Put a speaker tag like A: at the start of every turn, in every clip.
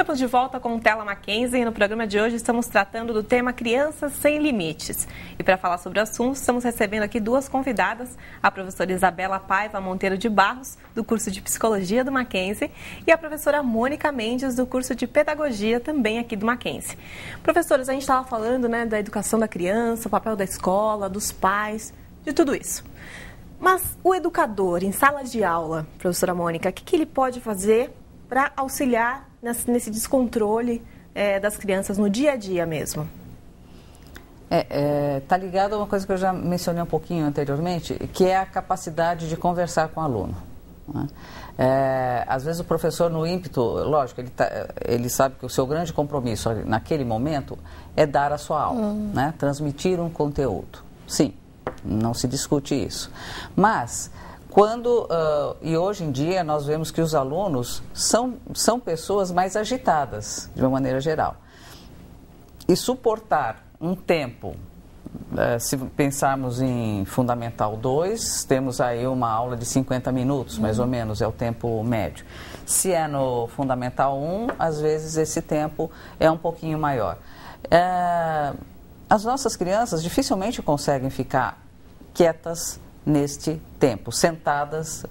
A: Estamos de volta com o Tela Mackenzie e no programa de hoje estamos tratando do tema Crianças Sem Limites. E para falar sobre o assunto, estamos recebendo aqui duas convidadas, a professora Isabela Paiva Monteiro de Barros, do curso de Psicologia do Mackenzie, e a professora Mônica Mendes, do curso de Pedagogia, também aqui do Mackenzie. Professoras, a gente estava falando, né, da educação da criança, o papel da escola, dos pais, de tudo isso. Mas o educador, em sala de aula, professora Mônica, o que ele pode fazer para auxiliar nesse descontrole das crianças no dia a dia mesmo?
B: Tá ligado a uma coisa que eu já mencionei um pouquinho anteriormente, que é a capacidade de conversar com o aluno, né? Às vezes o professor, no ímpeto, lógico, ele sabe que o seu grande compromisso naquele momento é dar a sua aula, né? Transmitir um conteúdo. Sim, não se discute isso. Mas e hoje em dia nós vemos que os alunos são pessoas mais agitadas, de uma maneira geral. E suportar um tempo, se pensarmos em Fundamental 2, temos aí uma aula de 50 minutos, mais ou menos, é o tempo médio. Se é no Fundamental 1, às vezes esse tempo é um pouquinho maior. As nossas crianças dificilmente conseguem ficar quietas neste tempo, sentadas.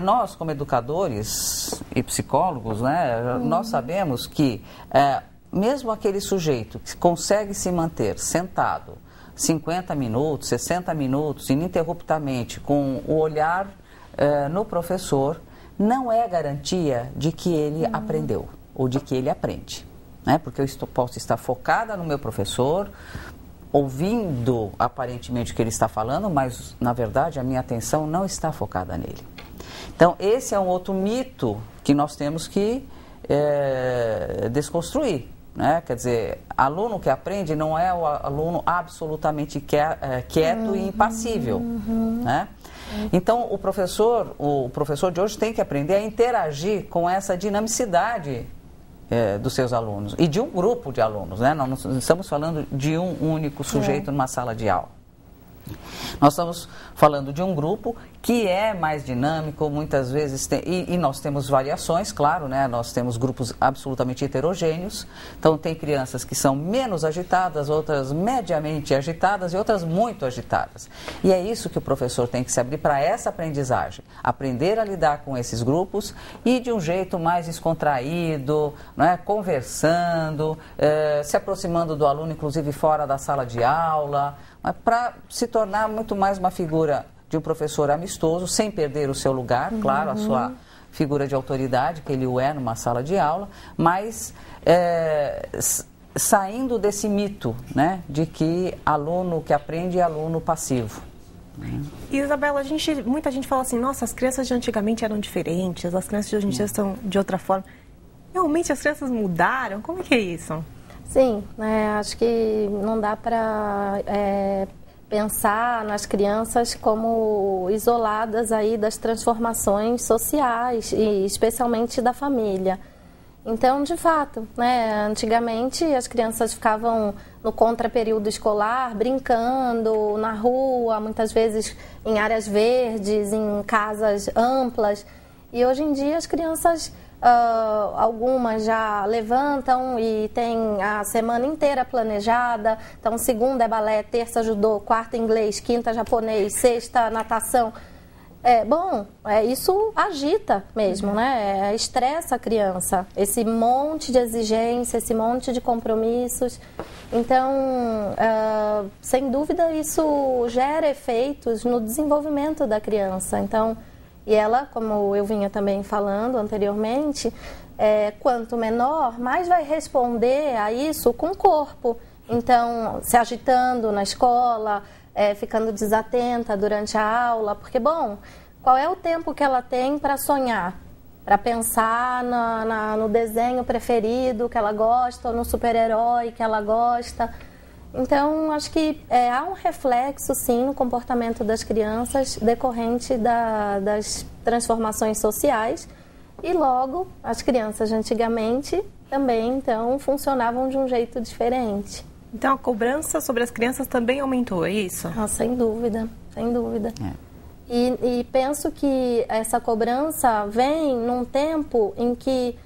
B: Nós, como educadores e psicólogos, né, nós sabemos que mesmo aquele sujeito que consegue se manter sentado 50 minutos, 60 minutos, ininterruptamente, com o olhar no professor, não é garantia de que ele aprendeu ou de que ele aprende, né? Porque eu posso estar focada no meu professor, ouvindo aparentemente o que ele está falando, mas na verdade a minha atenção não está focada nele. Então esse é um outro mito que nós temos que desconstruir, né? Quer dizer, aluno que aprende não é o aluno absolutamente quieto e impassível, né? Então o professor de hoje tem que aprender a interagir com essa dinamicidade dos seus alunos e de um grupo de alunos, né? Nós não estamos falando de um único sujeito numa sala de aula. Nós estamos falando de um grupo que é mais dinâmico, muitas vezes e nós temos variações, claro, né? Nós temos grupos absolutamente heterogêneos, então tem crianças que são menos agitadas, outras mediamente agitadas e outras muito agitadas. E é isso que o professor tem que se abrir para essa aprendizagem, aprender a lidar com esses grupos e de um jeito mais descontraído, né? Conversando, se aproximando do aluno, inclusive fora da sala de aula, para se tornar muito mais uma figura de um professor amistoso, sem perder o seu lugar, claro, a sua figura de autoridade, que ele o é numa sala de aula, mas saindo desse mito, né, de que aluno que aprende é aluno passivo.
A: Isabela, muita gente fala assim, nossa, as crianças de antigamente eram diferentes, as crianças de hoje em dia são de outra forma. Realmente as crianças mudaram? Como é que é isso?
C: Sim, acho que não dá para pensar nas crianças como isoladas aí das transformações sociais e especialmente da família. Então, de fato, né, antigamente as crianças ficavam no contraperíodo escolar, brincando na rua, muitas vezes em áreas verdes, em casas amplas. E hoje em dia as crianças, algumas já levantam e tem a semana inteira planejada. Então, segunda é balé, terça judô, quarta inglês, quinta japonês, sexta natação. Isso agita mesmo, né? Estressa a criança, esse monte de exigência, esse monte de compromissos. Então, sem dúvida, isso gera efeitos no desenvolvimento da criança. Então, e ela, como eu vinha também falando anteriormente, quanto menor, mais vai responder a isso com o corpo. Então, se agitando na escola, ficando desatenta durante a aula, porque, qual é o tempo que ela tem para sonhar? Para pensar no desenho preferido que ela gosta, ou no super-herói que ela gosta. Então, acho que há um reflexo, sim, no comportamento das crianças decorrente das transformações sociais. E logo, as crianças de antigamente também, então, funcionavam de um jeito diferente.
A: Então, a cobrança sobre as crianças também aumentou, é isso?
C: Sem dúvida, sem dúvida. E penso que essa cobrança vem num tempo em que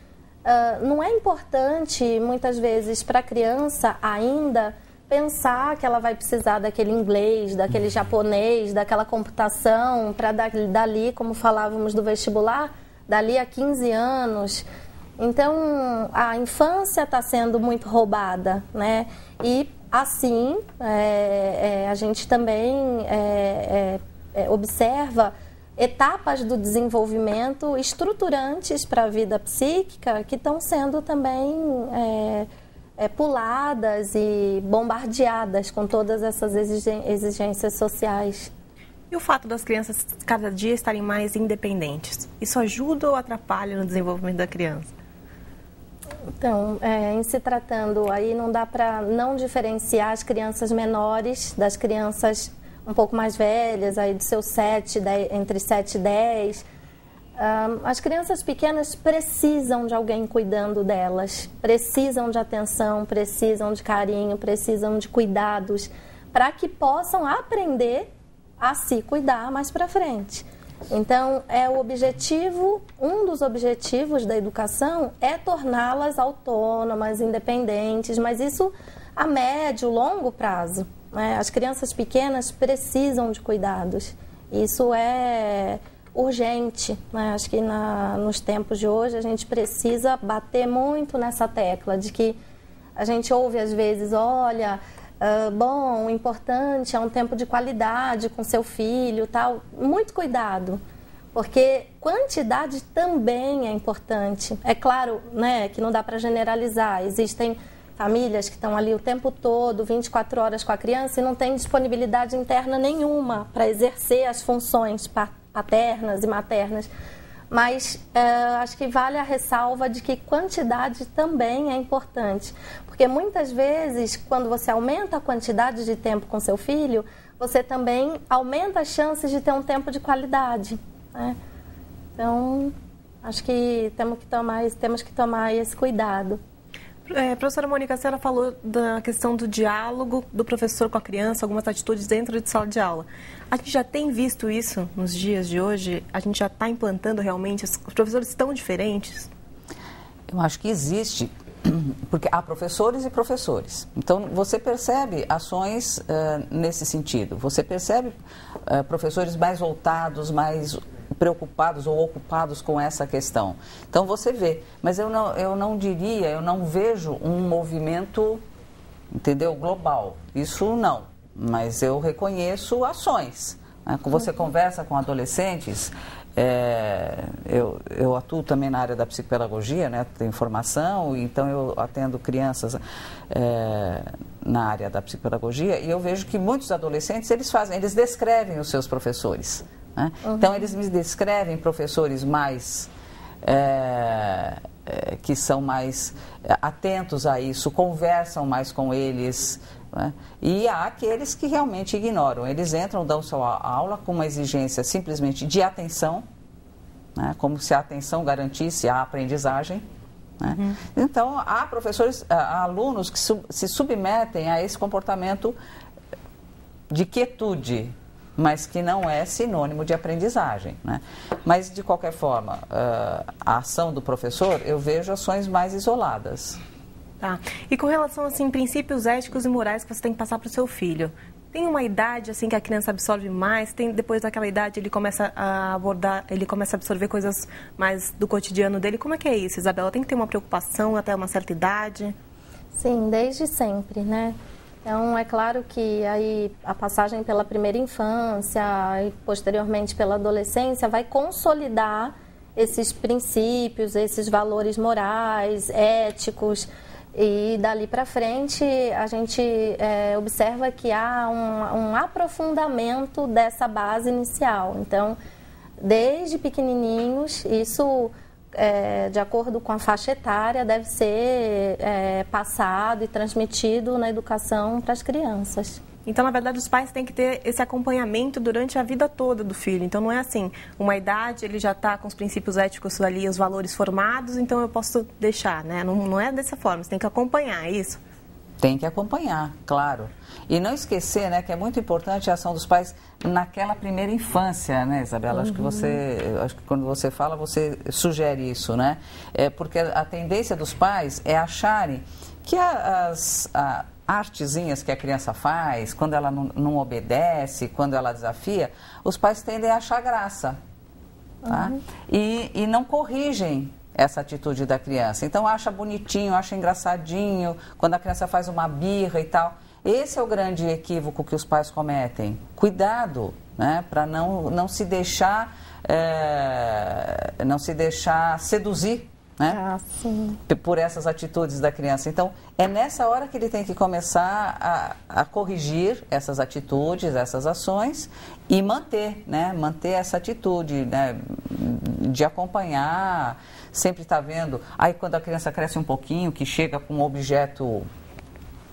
C: não é importante, muitas vezes, para a criança ainda pensar que ela vai precisar daquele inglês, daquele japonês, daquela computação, para dali, como falávamos do vestibular, dali a 15 anos. Então, a infância está sendo muito roubada, né? E, assim, a gente também observa etapas do desenvolvimento estruturantes para a vida psíquica que estão sendo também puladas e bombardeadas com todas essas exigências sociais.
A: E o fato das crianças cada dia estarem mais independentes, isso ajuda ou atrapalha no desenvolvimento da criança?
C: Então, em se tratando aí, não dá para não diferenciar as crianças menores das crianças um pouco mais velhas, aí dos seus entre 7 e 10. As crianças pequenas precisam de alguém cuidando delas, precisam de atenção, precisam de carinho, precisam de cuidados, para que possam aprender a se cuidar mais para frente. Então, um dos objetivos da educação é torná-las autônomas, independentes, mas isso a médio, longo prazo, né? As crianças pequenas precisam de cuidados. Isso é urgente, né? Acho que nos tempos de hoje a gente precisa bater muito nessa tecla de que a gente ouve às vezes, olha, bom, o importante é um tempo de qualidade com seu filho, tal. Muito cuidado, porque quantidade também é importante. É claro, né, que não dá para generalizar. Existem famílias que estão ali o tempo todo, 24 horas com a criança e não tem disponibilidade interna nenhuma para exercer as funções paternas e maternas. Mas acho que vale a ressalva de que quantidade também é importante. Porque muitas vezes, quando você aumenta a quantidade de tempo com seu filho, você também aumenta as chances de ter um tempo de qualidade, né? Então, acho que temos que tomar esse cuidado.
A: Professora Mônica, a senhora falou da questão do diálogo do professor com a criança, algumas atitudes dentro de sala de aula. A gente já tem visto isso nos dias de hoje? A gente já está implantando realmente? Os professores estão diferentes?
B: Eu acho que existe, porque há professores e professores. Então, você percebe ações nesse sentido. Você percebe professores mais voltados, mais preocupados ou ocupados com essa questão. Então você vê, mas eu não vejo um movimento, entendeu, global. Isso não, mas eu reconheço ações, né? Você conversa com adolescentes, eu atuo também na área da psicopedagogia, né? Tenho formação, então eu atendo crianças na área da psicopedagogia e eu vejo que muitos adolescentes, eles descrevem os seus professores. Né? Uhum. Então, eles me descrevem professores mais que são mais atentos a isso, conversam mais com eles, né? E há aqueles que realmente ignoram. Eles entram, dão sua aula com uma exigência simplesmente de atenção, né? Como se a atenção garantisse a aprendizagem. Né? Uhum. Então, há professores, há alunos que se submetem a esse comportamento de quietude, mas que não é sinônimo de aprendizagem, né? Mas, de qualquer forma, a ação do professor, eu vejo ações mais isoladas.
A: Tá. E com relação, assim, princípios éticos e morais que você tem que passar para o seu filho, tem uma idade, assim, que a criança absorve mais? Depois daquela idade, ele começa a absorver coisas mais do cotidiano dele? Como é que é isso, Isabela? Tem que ter uma preocupação até uma certa idade?
C: Sim, desde sempre, né? Então, é claro que aí a passagem pela primeira infância e posteriormente pela adolescência vai consolidar esses princípios, esses valores morais, éticos, e dali para frente a gente observa que há um aprofundamento dessa base inicial. Então, desde pequenininhos, isso, de acordo com a faixa etária, deve ser passado e transmitido na educação para as crianças.
A: Então, na verdade, os pais têm que ter esse acompanhamento durante a vida toda do filho. Então, não é assim, uma idade, ele já está com os princípios éticos ali, os valores formados, então eu posso deixar, né? Não é dessa forma, você tem que acompanhar, é isso?
B: Tem que acompanhar, claro. E não esquecer, né, que é muito importante a ação dos pais naquela primeira infância, né, Isabela? Acho que quando você fala, você sugere isso, né? Porque a tendência dos pais é acharem que as artezinhas que a criança faz, quando ela não obedece, quando ela desafia, os pais tendem a achar graça, tá? E não corrigem essa atitude da criança. Então acha bonitinho, acha engraçadinho, quando a criança faz uma birra e tal. Esse é o grande equívoco que os pais cometem. Cuidado, né, para não se deixar seduzir, né, por essas atitudes da criança. Então é nessa hora que ele tem que começar a corrigir essas atitudes, essas ações e manter essa atitude, né, de acompanhar. Sempre está vendo, aí quando a criança cresce um pouquinho, que chega com um objeto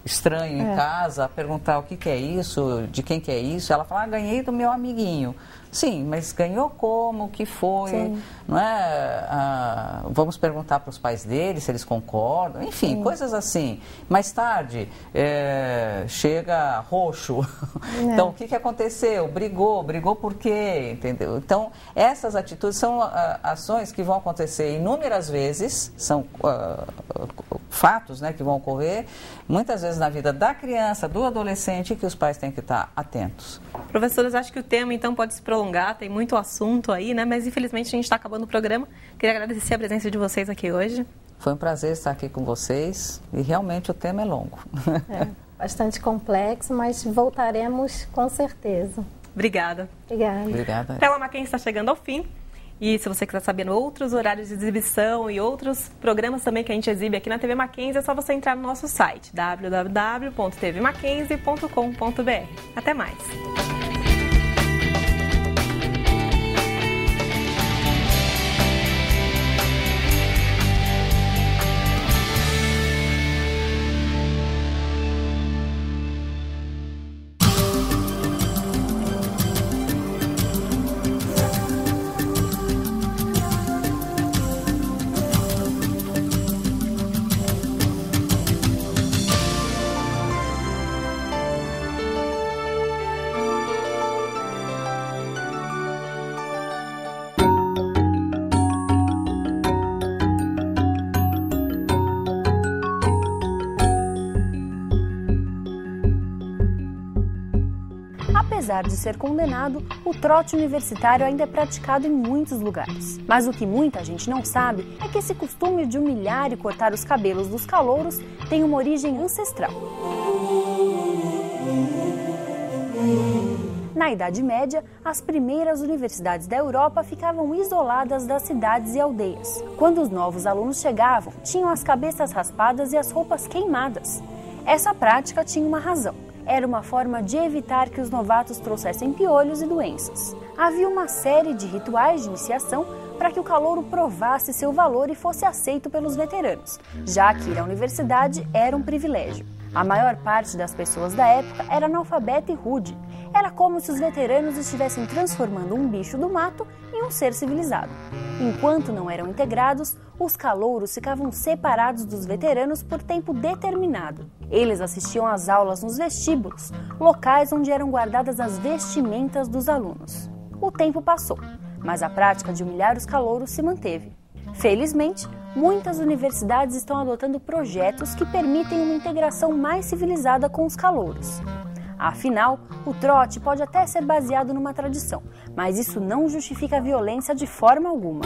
B: estranho em casa, perguntar o que é isso, de quem que é isso, ela fala, ganhei do meu amiguinho. Sim, mas ganhou como, o que foi, sim, não é? Vamos perguntar para os pais dele se eles concordam, enfim, sim, coisas assim. Mais tarde, chega roxo, então o que aconteceu? Brigou por quê? Entendeu? Então, essas atitudes são ações que vão acontecer inúmeras vezes, são fatos, né, que vão ocorrer, muitas vezes na vida da criança, do adolescente, que os pais têm que estar atentos.
A: Professoras, acho que o tema então pode se prolongar, tem muito assunto aí, né? Mas infelizmente a gente está acabando o programa. Queria agradecer a presença de vocês aqui hoje.
B: Foi um prazer estar aqui com vocês e realmente o tema é longo.
C: Bastante complexo, mas voltaremos com certeza.
A: Obrigada.
C: Obrigada.
A: Tela Mackenzie está chegando ao fim. E se você quiser saber outros horários de exibição e outros programas também que a gente exibe aqui na TV Mackenzie, é só você entrar no nosso site www.tvmackenzie.com.br. Até mais!
D: Apesar de ser condenado, o trote universitário ainda é praticado em muitos lugares. Mas o que muita gente não sabe é que esse costume de humilhar e cortar os cabelos dos calouros tem uma origem ancestral. Na Idade Média, as primeiras universidades da Europa ficavam isoladas das cidades e aldeias. Quando os novos alunos chegavam, tinham as cabeças raspadas e as roupas queimadas. Essa prática tinha uma razão. Era uma forma de evitar que os novatos trouxessem piolhos e doenças. Havia uma série de rituais de iniciação para que o calouro provasse seu valor e fosse aceito pelos veteranos, já que ir à universidade era um privilégio. A maior parte das pessoas da época era analfabeta e rude. Era como se os veteranos estivessem transformando um bicho do mato em um ser civilizado. Enquanto não eram integrados, os calouros ficavam separados dos veteranos por tempo determinado. Eles assistiam às aulas nos vestíbulos, locais onde eram guardadas as vestimentas dos alunos. O tempo passou, mas a prática de humilhar os calouros se manteve. Felizmente, muitas universidades estão adotando projetos que permitem uma integração mais civilizada com os calouros. Afinal, o trote pode até ser baseado numa tradição, mas isso não justifica a violência de forma alguma.